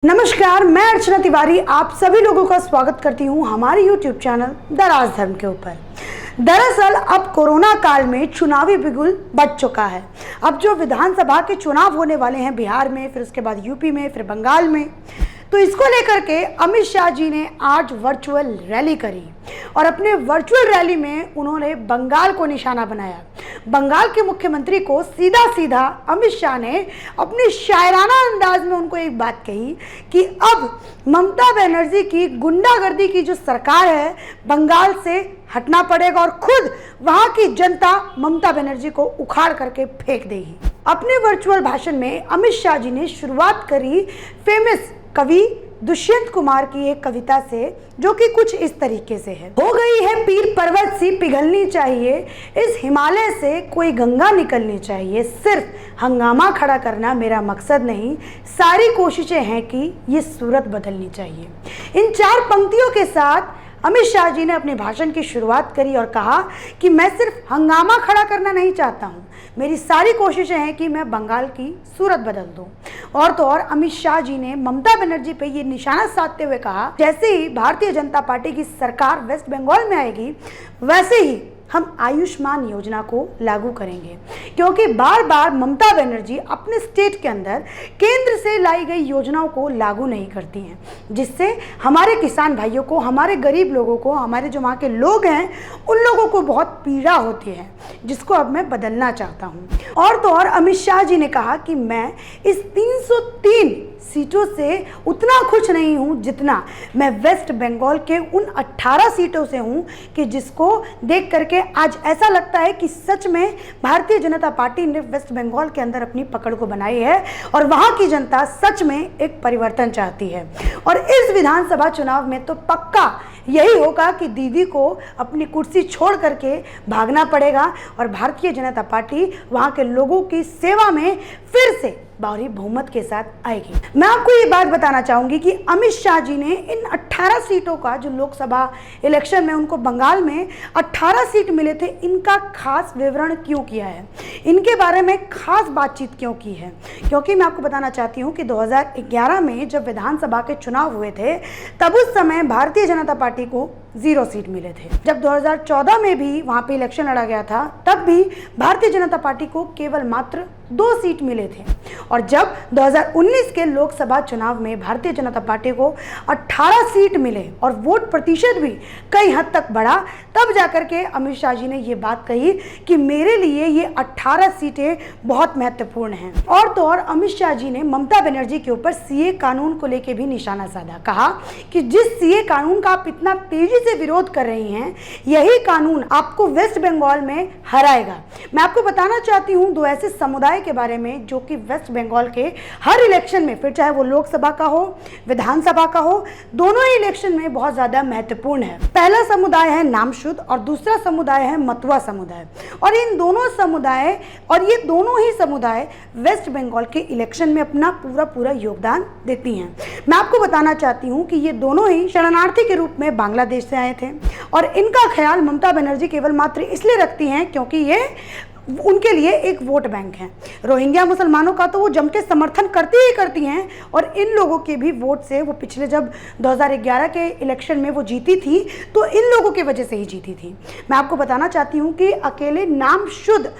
नमस्कार, मैं अर्चना तिवारी आप सभी लोगों का स्वागत करती हूं हमारे YouTube चैनल द राज धर्म के ऊपर। दरअसल अब कोरोना काल में चुनावी बिगुल बढ़ चुका है। अब जो विधानसभा के चुनाव होने वाले हैं बिहार में, फिर उसके बाद यूपी में, फिर बंगाल में, तो इसको लेकर के अमित शाह जी ने आज वर्चुअल रैली करी और अपने वर्चुअल रैली में उन्होंने बंगाल को निशाना बनाया। बंगाल के मुख्यमंत्री को सीधा सीधा अमित शाह ने अपने शायराना अंदाज में उनको एक बात कही कि अब ममता बनर्जी की गुंडागर्दी की जो सरकार है बंगाल से हटना पड़ेगा और खुद वहां की जनता ममता बनर्जी को उखाड़ करके फेंक देगी। अपने वर्चुअल भाषण में अमित शाह जी ने शुरुआत करी फेमस कवि दुष्यंत कुमार की एक कविता से, जो कि कुछ इस तरीके से है। हो गई है पीर पर्वत सी पिघलनी चाहिए, इस हिमालय से कोई गंगा निकलनी चाहिए, सिर्फ हंगामा खड़ा करना मेरा मकसद नहीं, सारी कोशिशें हैं कि ये सूरत बदलनी चाहिए। इन चार पंक्तियों के साथ अमित शाह जी ने अपने भाषण की शुरुआत करी और कहा कि मैं सिर्फ हंगामा खड़ा करना नहीं चाहता हूँ, मेरी सारी कोशिशें हैं कि मैं बंगाल की सूरत बदल दूं। और तो और अमित शाह जी ने ममता बनर्जी पे ये निशाना साधते हुए कहा, जैसे ही भारतीय जनता पार्टी की सरकार वेस्ट बंगाल में आएगी वैसे ही हम आयुष्मान योजना को लागू करेंगे, क्योंकि बार बार ममता बनर्जी अपने स्टेट के अंदर केंद्र से लाई गई योजनाओं को लागू नहीं करती हैं, जिससे हमारे किसान भाइयों को, हमारे गरीब लोगों को, हमारे जो वहाँ के लोग हैं उन लोगों को बहुत पीड़ा होती है, जिसको अब मैं बदलना चाहता हूँ। और तो और अमित शाह जी ने कहा कि मैं इस 303 सीटों से उतना खुश नहीं हूँ जितना मैं वेस्ट बंगाल के उन 18 सीटों से हूँ कि जिसको देख करके आज ऐसा लगता है कि सच में भारतीय जनता पार्टी ने वेस्ट बंगाल के अंदर अपनी पकड़ को बनाई है और वहाँ की जनता सच में एक परिवर्तन चाहती है। और इस विधानसभा चुनाव में तो पक्का यही होगा कि दीदी को अपनी कुर्सी छोड़ करके भागना पड़ेगा और भारतीय जनता पार्टी वहाँ के लोगों की सेवा में फिर से भारी बहुमत के साथ आएगी। मैं आपको ये बात बताना चाहूँगी कि अमित शाह जी ने इन 18 सीटों का, जो लोकसभा इलेक्शन में उनको बंगाल में 18 सीट मिले थे, इनका खास विवरण क्यों किया है, इनके बारे में खास बातचीत क्यों की है, क्योंकि मैं आपको बताना चाहती हूँ कि 2011 में जब विधानसभा के चुनाव हुए थे तब उस समय भारतीय जनता पार्टी को 0 सीट मिले थे। जब 2014 में भी वहाँ पे इलेक्शन लड़ा गया था तब भी भारतीय जनता पार्टी को केवल मात्र 2 सीट मिले थे। और जब 2019 के लोकसभा चुनाव में भारतीय जनता पार्टी को 18 सीट मिले और वोट प्रतिशत भी कई हद तक बढ़ा, तब जाकर के अमित शाह जी ने ये बात कही कि मेरे लिए ये 18 सीटें बहुत महत्वपूर्ण हैं। और तो और अमित शाह जी ने ममता बनर्जी के ऊपर सीए कानून को लेकर भी निशाना साधा। कहा कि जिस सीए कानून का आप इतना तेजी से विरोध कर रही हैं, यही कानून आपको वेस्ट बंगाल में हराएगा। मैं आपको बताना चाहती हूँ 2 ऐसे समुदाय के बारे में जो कि वेस्ट बंगाल के हर इलेक्शन में, फिर चाहे वो लोकसभा का हो, विधानसभा का हो, दोनों ही इलेक्शन में बहुत ज्यादा महत्वपूर्ण है। पहला समुदाय है नामशुद्ध और दूसरा समुदाय है मतुआ समुदाय। और इन दोनों समुदाय और ये दोनों ही समुदाय वेस्ट बंगाल के इलेक्शन में अपना पूरा योगदान देती हैं। मैं आपको बताना चाहती हूँ कि ये दोनों ही शरणार्थी के रूप में बांग्लादेश से आए थे और इनका ख्याल ममता बनर्जी केवल मात्र इसलिए रखती हैं क्योंकि ये उनके लिए एक वोट बैंक है। रोहिंग्या मुसलमानों का तो वो जम के समर्थन करती ही करती हैं और इन लोगों के भी वोट से वो पिछले जब 2011 के इलेक्शन में वो जीती थी तो इन लोगों की वजह से ही जीती थी। मैं आपको बताना चाहती हूँ कि अकेले नामशुद्ध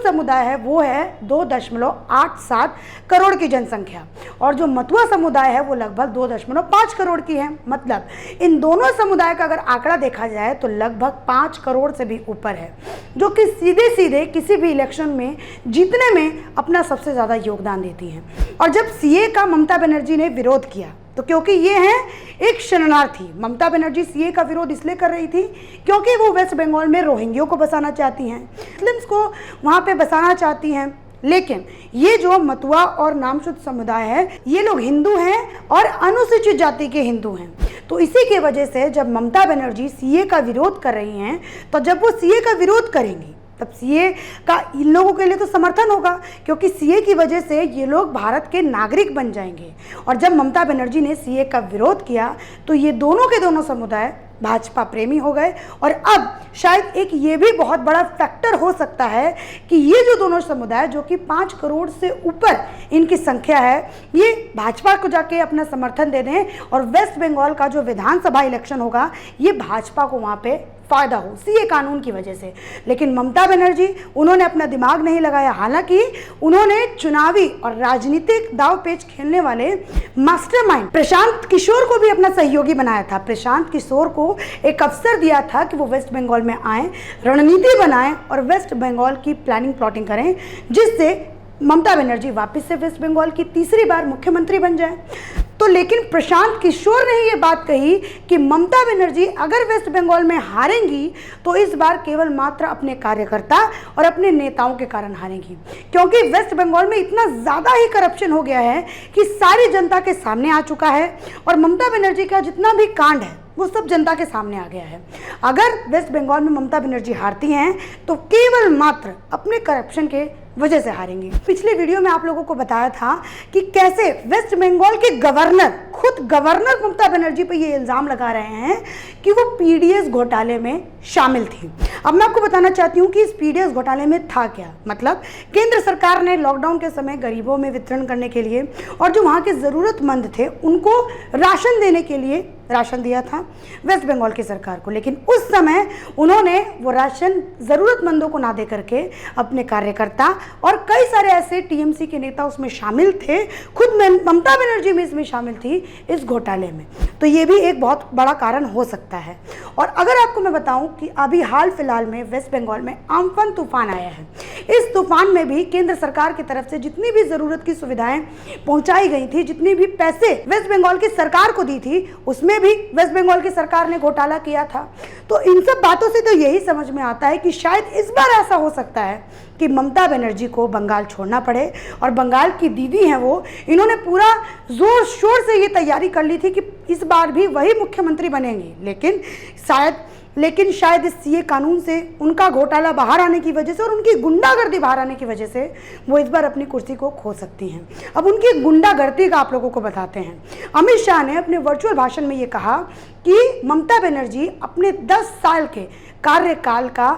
समुदाय है वो है 2.87 करोड़ की जनसंख्या और जो मतुआ समुदाय है वो लगभग 2.5 करोड़ की है। मतलब इन दोनों समुदाय का अगर आंकड़ा देखा जाए तो लगभग 5 करोड़ से भी ऊपर है, जो कि सीधे किसी भी इलेक्शन में जीतने में अपना सबसे ज़्यादा योगदान देती हैं। और जब सीए का ममता बनर्जी ने विरोध किया तो क्योंकि ये हैं एक शरणार्थी, ममता बनर्जी सीए का विरोध इसलिए कर रही थी क्योंकि वो वेस्ट बंगाल में रोहिंग्यों को बसाना चाहती हैं, मुस्लिम्स को वहाँ पे बसाना चाहती हैं। लेकिन ये जो मतुआ और नामशुद्ध समुदाय है ये लोग हिंदू हैं और अनुसूचित जाति के हिंदू हैं। तो इसी की वजह से जब ममता बनर्जी सीए का विरोध कर रही हैं तो जब वो सीए का विरोध करेंगी तब सीए का इन लोगों के लिए तो समर्थन होगा, क्योंकि सीए की वजह से ये लोग भारत के नागरिक बन जाएंगे। और जब ममता बनर्जी ने सीए का विरोध किया तो ये दोनों के दोनों समुदाय भाजपा प्रेमी हो गए। और अब शायद एक ये भी बहुत बड़ा फैक्टर हो सकता है कि ये जो दोनों समुदाय, जो कि 5 करोड़ से ऊपर इनकी संख्या है, ये भाजपा को जाके अपना समर्थन दे दें और वेस्ट बंगाल का जो विधानसभा इलेक्शन होगा ये भाजपा को वहाँ पे फायदा हो सीए कानून की वजह से। लेकिन ममता बनर्जी, उन्होंने अपना दिमाग नहीं लगाया। हालांकि उन्होंने चुनावी और राजनीतिक दाव पेच खेलने वाले मास्टरमाइंड प्रशांत किशोर को भी अपना सहयोगी बनाया था। प्रशांत किशोर को एक अवसर दिया था कि वो वेस्ट बंगाल में आए, रणनीति बनाएं और वेस्ट बंगाल की प्लानिंग प्लॉटिंग करें, जिससे ममता बनर्जी वापस से वेस्ट बंगाल की तीसरी बार मुख्यमंत्री बन जाए। तो लेकिन प्रशांत किशोर ने ये बात कही कि ममता बनर्जी अगर वेस्ट बंगाल में हारेंगी तो इस बार केवल मात्र अपने कार्यकर्ता और अपने नेताओं के कारण हारेंगी, क्योंकि वेस्ट बंगाल में इतना ज़्यादा ही करप्शन हो गया है कि सारी जनता के सामने आ चुका है और ममता बनर्जी का जितना भी कांड है वो सब जनता के सामने आ गया है। अगर वेस्ट बंगाल में ममता बनर्जी हारती हैं तो केवल मात्र अपने करप्शन के वजह से हारेंगी। पिछले वीडियो में आप लोगों को बताया था कि कैसे वेस्ट बंगाल के गवर्नर, खुद गवर्नर ममता बनर्जी पर ये इल्ज़ाम लगा रहे हैं कि वो पीडीएस घोटाले में शामिल थी। अब मैं आपको बताना चाहती हूँ कि इस पीडीएस घोटाले में था क्या। मतलब केंद्र सरकार ने लॉकडाउन के समय गरीबों में वितरण करने के लिए और जो वहाँ के ज़रूरतमंद थे उनको राशन देने के लिए राशन दिया था वेस्ट बंगाल की सरकार को। लेकिन उस समय उन्होंने वो राशन ज़रूरतमंदों को ना दे करके अपने कार्यकर्ता और कई सारे ऐसे टीएमसी के नेता उसमें शामिल थे, खुद ममता बनर्जी में इसमें शामिल थी इस घोटाले में। तो ये भी एक बहुत बड़ा कारण हो सकता है। और अगर आपको मैं बताऊं कि अभी हाल फिलहाल में वेस्ट बंगाल में अम्फन तूफान आया है, इस तूफान में भी केंद्र सरकार की तरफ से जितनी भी ज़रूरत की सुविधाएं पहुंचाई गई थी, जितनी भी पैसे वेस्ट बंगाल की सरकार को दी थी, उसमें भी वेस्ट बंगाल की सरकार ने घोटाला किया था। तो इन सब बातों से तो यही समझ में आता है कि शायद इस बार ऐसा हो सकता है कि ममता बनर्जी को बंगाल छोड़ना पड़े। और बंगाल की दीदी हैं वो, इन्होंने पूरा जोर शोर से ये तैयारी कर ली थी कि इस बार भी वही मुख्यमंत्री बनेंगी। लेकिन शायद इस सीए कानून से उनका घोटाला बाहर आने की वजह से और उनकी गुंडागर्दी बाहर आने की वजह से वो इस बार अपनी कुर्सी को खो सकती हैं। अब उनकी गुंडागर्दी का आप लोगों को बताते हैं। अमित शाह ने अपने वर्चुअल भाषण में ये कहा कि ममता बनर्जी अपने 10 साल के कार्यकाल का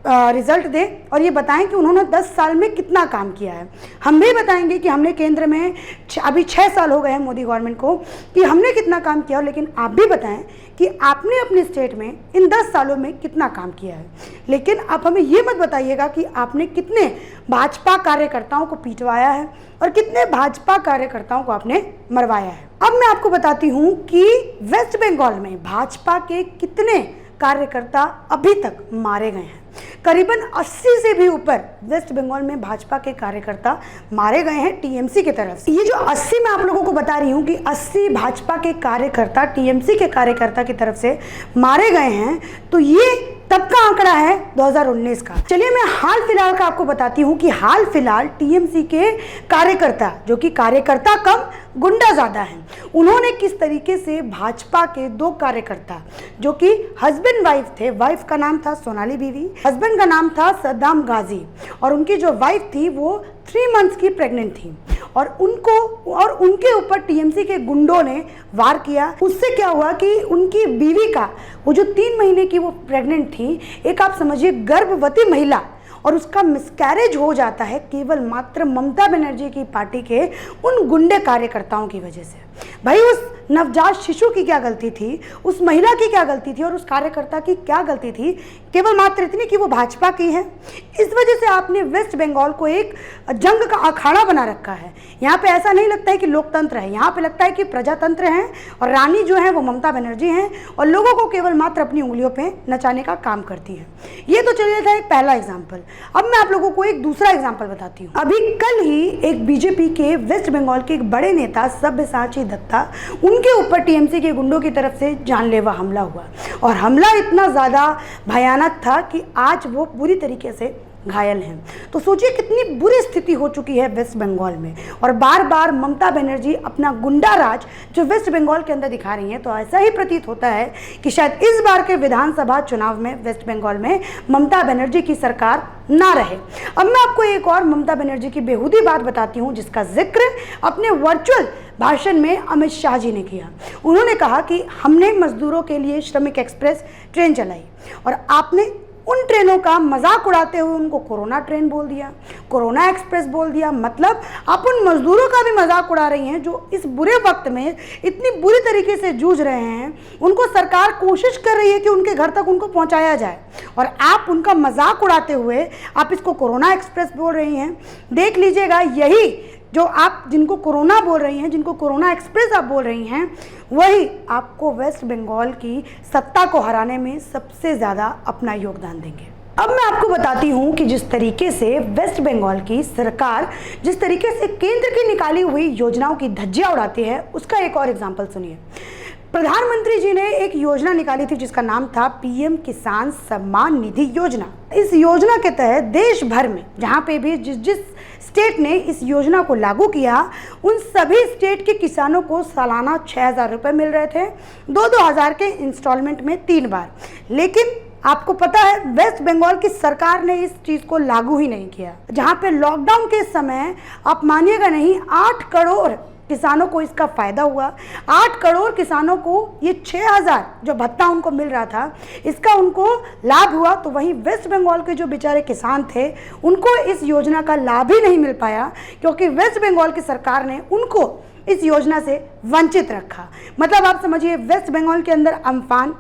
रिजल्ट दे और ये बताएं कि उन्होंने 10 साल में कितना काम किया है। हम भी बताएंगे कि हमने केंद्र में अभी 6 साल हो गए हैं मोदी गवर्नमेंट को, कि हमने कितना काम किया। लेकिन आप भी बताएं कि आपने अपने स्टेट में इन 10 सालों में कितना काम किया है। लेकिन आप हमें ये मत बताइएगा कि आपने कितने भाजपा कार्यकर्ताओं को पिटवाया है और कितने भाजपा कार्यकर्ताओं को आपने मरवाया है। अब मैं आपको बताती हूँ कि वेस्ट बंगाल में भाजपा के कितने कार्यकर्ता अभी तक मारे गए हैं। करीबन 80 से भी ऊपर वेस्ट बंगाल में भाजपा के कार्यकर्ता मारे गए हैं टीएमसी की तरफ से। ये जो 80 मैं आप लोगों को बता रही हूँ कि 80 भाजपा के कार्यकर्ता टीएमसी के कार्यकर्ता की तरफ से मारे गए हैं, तो ये तब का आंकड़ा है 2019 का। चलिए मैं हाल फिलहाल का आपको बताती हूँ कि हाल फिलहाल टीएमसी के कार्यकर्ता, जो कि कार्यकर्ता कम गुंडा ज़्यादा हैं, उन्होंने किस तरीके से भाजपा के 2 कार्यकर्ता जो कि हस्बैंड वाइफ थे, वाइफ का नाम था सोनाली बीवी, हस्बैंड का नाम था सद्दाम गाजी, और उनकी जो वाइफ थी वो 3 मंथ्स की प्रेग्नेंट थी, और उनके ऊपर टीएमसी के गुंडों ने वार किया। उससे क्या हुआ कि उनकी बीवी का, वो जो 3 महीने की वो प्रेग्नेंट थी, एक आप समझिए गर्भवती महिला, और उसका मिसकैरेज हो जाता है केवल मात्र ममता बनर्जी की पार्टी के उन गुंडे कार्यकर्ताओं की वजह से। भाई उस नवजात शिशु की क्या गलती थी, उस महिला की क्या गलती थी और उस कार्यकर्ता की क्या गलती थी? केवल मात्र इतनी कि वो भाजपा की है। इस वजह से आपने वेस्ट बंगाल को एक जंग का अखाड़ा बना रखा है। यहाँ पे ऐसा नहीं लगता है कि लोकतंत्र है, यहाँ पे लगता है कि प्रजातंत्र है, और रानी जो है वो ममता बनर्जी हैं और लोगों को केवल मात्र अपनी उंगलियों पे नचाने का काम करती है। ये तो चलिए था एक पहला एग्जाम्पल। अब मैं आप लोगों को एक दूसरा एग्जाम्पल बताती हूँ। अभी कल ही एक बीजेपी के वेस्ट बंगाल के एक बड़े नेता सब्यसाची दत्ता, उनके ऊपर टीएमसी के गुंडों की तरफ से जानलेवा हमला हुआ, और हमला इतना ज़्यादा भयानक था कि आज वो पूरी तरीके से घायल हैं। तो सोचिए कितनी बुरी स्थिति हो चुकी है वेस्ट बंगाल में, और बार बार ममता बनर्जी अपना गुंडा राज जो वेस्ट बंगाल के अंदर दिखा रही हैं। तो ऐसा ही प्रतीत होता है कि शायद इस बार के विधानसभा चुनाव में वेस्ट बंगाल में ममता बनर्जी की सरकार ना रहे। अब मैं आपको एक और ममता बनर्जी की बेहूदी बात बताती हूँ, जिसका जिक्र अपने वर्चुअल भाषण में अमित शाह जी ने किया। उन्होंने कहा कि हमने मजदूरों के लिए श्रमिक एक्सप्रेस ट्रेन चलाई और आपने उन ट्रेनों का मजाक उड़ाते हुए उनको कोरोना ट्रेन बोल दिया, कोरोना एक्सप्रेस बोल दिया। मतलब आप उन मजदूरों का भी मजाक उड़ा रही हैं जो इस बुरे वक्त में इतनी बुरी तरीके से जूझ रहे हैं। उनको सरकार कोशिश कर रही है कि उनके घर तक उनको पहुंचाया जाए और आप उनका मजाक उड़ाते हुए आप इसको कोरोना एक्सप्रेस बोल रही हैं। देख लीजिएगा, यही जो आप जिनको कोरोना बोल रही हैं, जिनको कोरोना एक्सप्रेस आप बोल रही हैं, वही आपको वेस्ट बंगाल की सत्ता को हराने में सबसे ज़्यादा अपना योगदान देंगे। अब मैं आपको बताती हूँ कि जिस तरीके से वेस्ट बंगाल की सरकार जिस तरीके से केंद्र की निकाली हुई योजनाओं की धज्जियाँ उड़ाती है, उसका एक और एग्जाम्पल सुनिए। प्रधानमंत्री जी ने एक योजना निकाली थी जिसका नाम था पीएम किसान सम्मान निधि योजना। इस योजना के तहत देश भर में जहाँ पे भी जिस स्टेट ने इस योजना को लागू किया, उन सभी स्टेट के किसानों को सालाना 6,000 रुपये मिल रहे थे, 2-2 हज़ार के इंस्टॉलमेंट में 3 बार। लेकिन आपको पता है, वेस्ट बंगाल की सरकार ने इस चीज़ को लागू ही नहीं किया। जहाँ पे लॉकडाउन के समय आप मानिएगा नहीं, 8 करोड़ किसानों को इसका फ़ायदा हुआ। 8 करोड़ किसानों को ये 6,000 जो भत्ता उनको मिल रहा था, इसका उनको लाभ हुआ। तो वहीं वेस्ट बंगाल के जो बेचारे किसान थे, उनको इस योजना का लाभ ही नहीं मिल पाया क्योंकि वेस्ट बंगाल की सरकार ने उनको इस योजना से वंचित रखा। मतलब आप समझिए, वेस्ट बंगाल के अंदर अम्फान,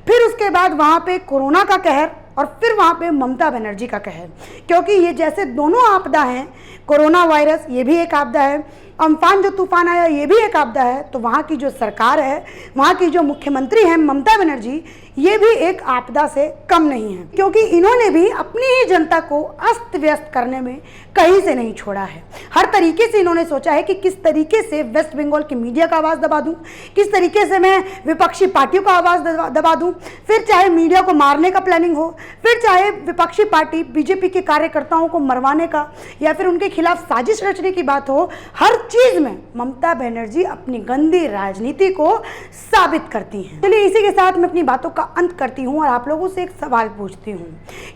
फिर उसके बाद वहाँ पे कोरोना का कहर और फिर वहाँ पे ममता बनर्जी का कहर। क्योंकि ये जैसे दोनों आपदा हैं, कोरोना वायरस ये भी एक आपदा है, अम्फान जो तूफान आया ये भी एक आपदा है, तो वहाँ की जो सरकार है, वहाँ की जो मुख्यमंत्री हैं ममता बनर्जी, ये भी एक आपदा से कम नहीं है क्योंकि इन्होंने भी अपनी ही जनता को अस्त व्यस्त करने में कहीं से नहीं छोड़ा है। हर तरीके से इन्होंने सोचा है कि किस तरीके से वेस्ट बंगाल की मीडिया का आवाज़ दबा दूं, किस तरीके से मैं विपक्षी पार्टियों का आवाज़ दबा दूं। फिर चाहे मीडिया को मारने का प्लानिंग हो, फिर चाहे विपक्षी पार्टी बीजेपी के कार्यकर्ताओं को मरवाने का या फिर उनके खिलाफ साजिश रचने की बात हो, हर चीज़ में ममता बनर्जी अपनी गंदी राजनीति को साबित करती हैं। चलिए इसी के साथ मैं अपनी बातों का अंत करती हूं और आप लोगों से एक सवाल पूछती हूं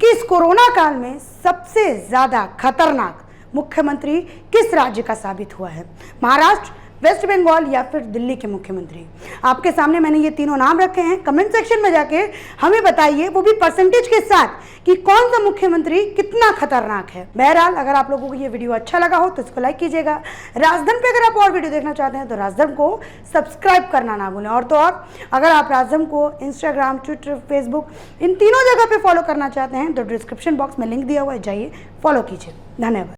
कि इस कोरोना काल में सबसे ज्यादा खतरनाक मुख्यमंत्री किस राज्य का साबित हुआ है? महाराष्ट्र, वेस्ट बंगाल या फिर दिल्ली के मुख्यमंत्री? आपके सामने मैंने ये तीनों नाम रखे हैं। कमेंट सेक्शन में जाके हमें बताइए, वो भी परसेंटेज के साथ, कि कौन सा मुख्यमंत्री कितना खतरनाक है। बहरहाल, अगर आप लोगों को ये वीडियो अच्छा लगा हो तो इसको लाइक कीजिएगा। राजधर्म पे अगर आप और वीडियो देखना चाहते हैं तो राजधर्म को सब्सक्राइब करना ना भूलें। और तो और, अगर आप राजधर्म को इंस्टाग्राम, ट्विटर, फेसबुक, इन तीनों जगह पे फॉलो करना चाहते हैं तो डिस्क्रिप्शन बॉक्स में लिंक दिया हुआ है, जाइए फॉलो कीजिए। धन्यवाद।